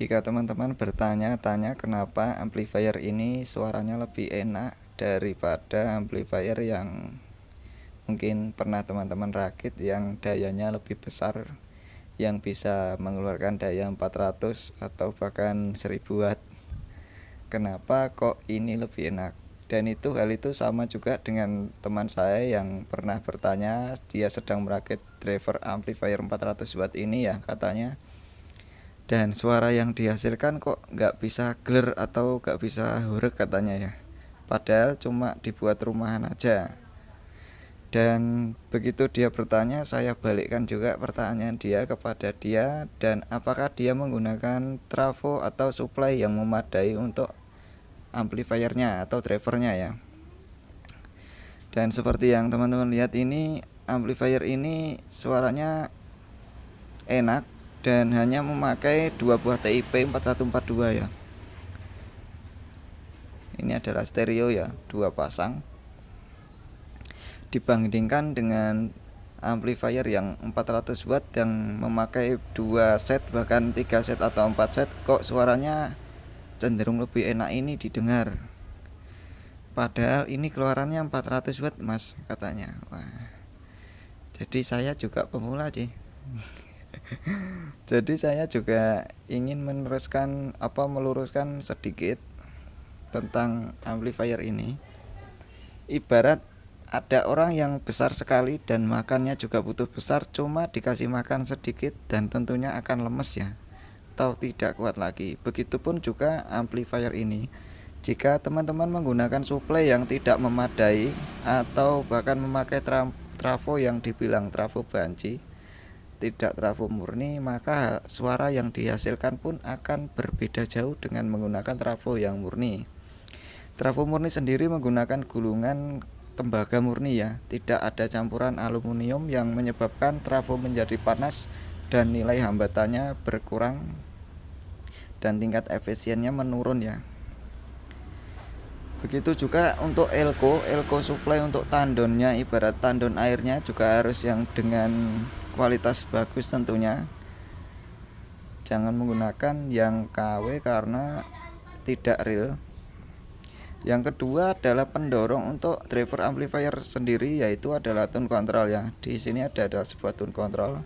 Jika teman-teman bertanya-tanya kenapa amplifier ini suaranya lebih enak daripada amplifier yang mungkin pernah teman-teman rakit yang dayanya lebih besar, yang bisa mengeluarkan daya 400 atau bahkan 1000 watt. Kenapa kok ini lebih enak? Dan hal itu sama juga dengan teman saya yang pernah bertanya, dia sedang merakit driver amplifier 400 watt ini ya katanya. Dan suara yang dihasilkan kok nggak bisa gler atau nggak bisa hurek katanya ya. Padahal cuma dibuat rumahan aja. Dan begitu dia bertanya, saya balikkan juga pertanyaan dia kepada dia, dan apakah dia menggunakan trafo atau supply yang memadai untuk amplifiernya atau drivernya ya. Dan seperti yang teman-teman lihat ini, amplifier ini suaranya enak dan hanya memakai 2 buah TIP 4142 ya. Ini adalah stereo ya, 2 pasang. Dibandingkan dengan amplifier yang 400 watt yang memakai 2 set bahkan 3 set atau 4 set, kok suaranya cenderung lebih enak ini didengar. Padahal ini keluarannya 400 watt mas katanya. Wah, jadi saya juga pemula sih. Jadi saya juga ingin meluruskan sedikit tentang amplifier ini. Ibarat ada orang yang besar sekali dan makannya juga butuh besar, cuma dikasih makan sedikit dan tentunya akan lemes ya, atau tidak kuat lagi. Begitupun juga amplifier ini. Jika teman-teman menggunakan suplai yang tidak memadai atau bahkan memakai trafo yang dibilang trafo banci, tidak trafo murni, maka suara yang dihasilkan pun akan berbeda jauh dengan menggunakan trafo yang murni. Trafo murni sendiri menggunakan gulungan tembaga murni ya, tidak ada campuran aluminium yang menyebabkan trafo menjadi panas dan nilai hambatannya berkurang dan tingkat efisiennya menurun ya. Begitu juga untuk elko supply untuk tandonnya, ibarat tandon airnya juga harus yang dengan kualitas bagus tentunya. Jangan menggunakan yang KW karena tidak real. Yang kedua adalah pendorong untuk driver amplifier sendiri, yaitu adalah tune control ya. Di sini ada sebuah tune control.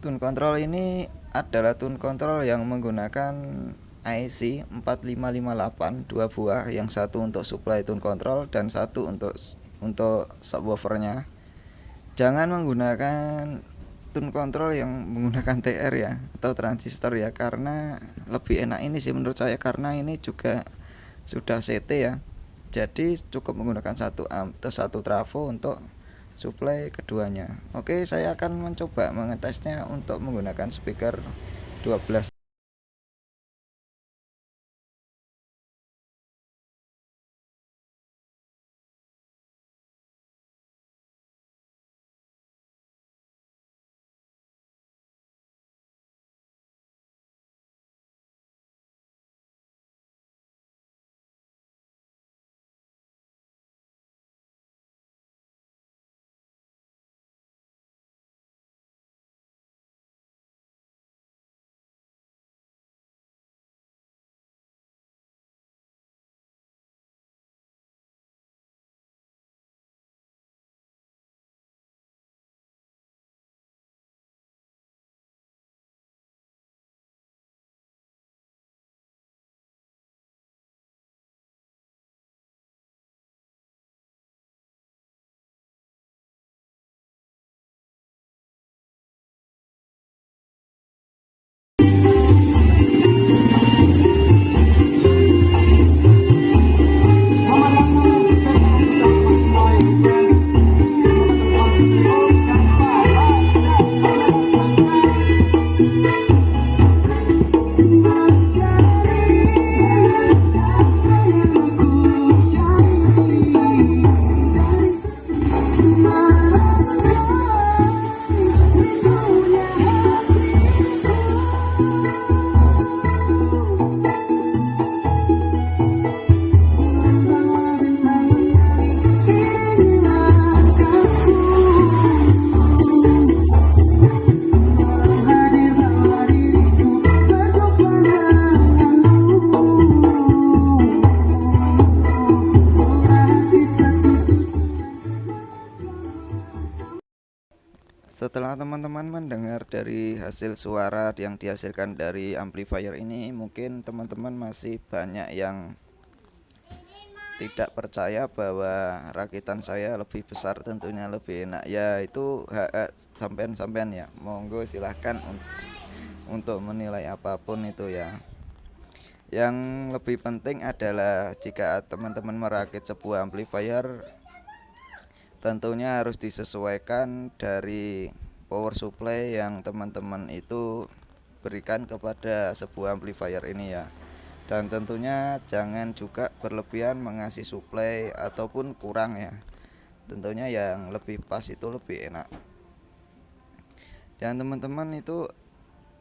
Tune control ini adalah tune control yang menggunakan IC 4558 2 buah, yang satu untuk supply tune control dan satu untuk subwoofernya. Jangan menggunakan tune control yang menggunakan TR ya atau transistor ya, karena lebih enak ini sih menurut saya, karena ini juga sudah CT ya. Jadi cukup menggunakan satu atau satu trafo untuk supply keduanya. Oke, saya akan mencoba mengetesnya untuk menggunakan speaker 12 mendengar dari hasil suara yang dihasilkan dari amplifier ini, mungkin teman-teman masih banyak yang tidak percaya bahwa rakitan saya lebih besar, tentunya lebih enak. Ya itu hak sampean-sampean ya, monggo silahkan untuk menilai apapun itu ya. Yang lebih penting adalah jika teman-teman merakit sebuah amplifier, tentunya harus disesuaikan dari power supply yang teman-teman itu berikan kepada sebuah amplifier ini ya. Dan tentunya jangan juga berlebihan mengasih suplai ataupun kurang ya. Tentunya yang lebih pas itu lebih enak. Dan teman-teman itu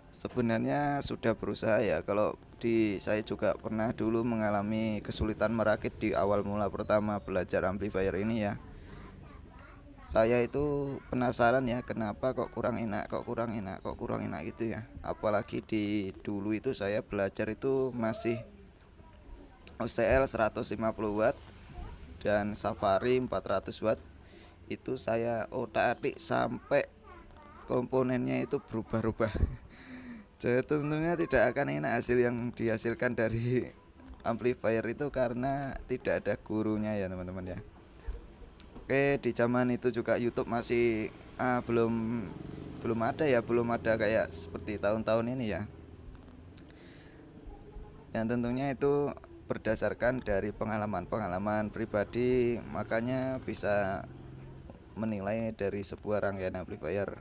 sebenarnya sudah berusaha ya. Kalau saya juga pernah dulu mengalami kesulitan merakit di awal mula pertama belajar amplifier ini ya. Saya itu penasaran ya, kenapa kok kurang enak gitu ya. Apalagi di dulu itu saya belajar itu masih OCL 150 watt dan Safari 400 watt. Itu saya otak-atik sampai komponennya itu berubah-ubah. Jadi tentunya tidak akan enak hasil yang dihasilkan dari amplifier itu karena tidak ada gurunya ya teman-teman ya. Oke, di zaman itu juga YouTube masih belum ada kayak seperti tahun-tahun ini ya. Dan tentunya itu berdasarkan dari pengalaman pribadi, makanya bisa menilai dari sebuah rangkaian amplifier.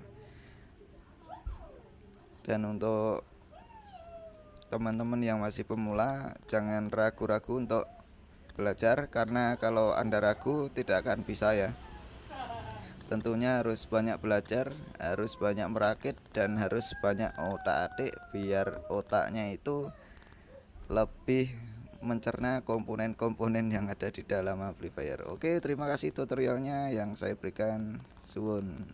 Dan untuk teman-teman yang masih pemula, jangan ragu-ragu untuk belajar, karena kalau Anda ragu tidak akan bisa ya. Tentunya harus banyak belajar, harus banyak merakit, dan harus banyak otak-atik biar otaknya itu lebih mencerna komponen-komponen yang ada di dalam amplifier. Oke, terima kasih tutorialnya yang saya berikan. Suwun.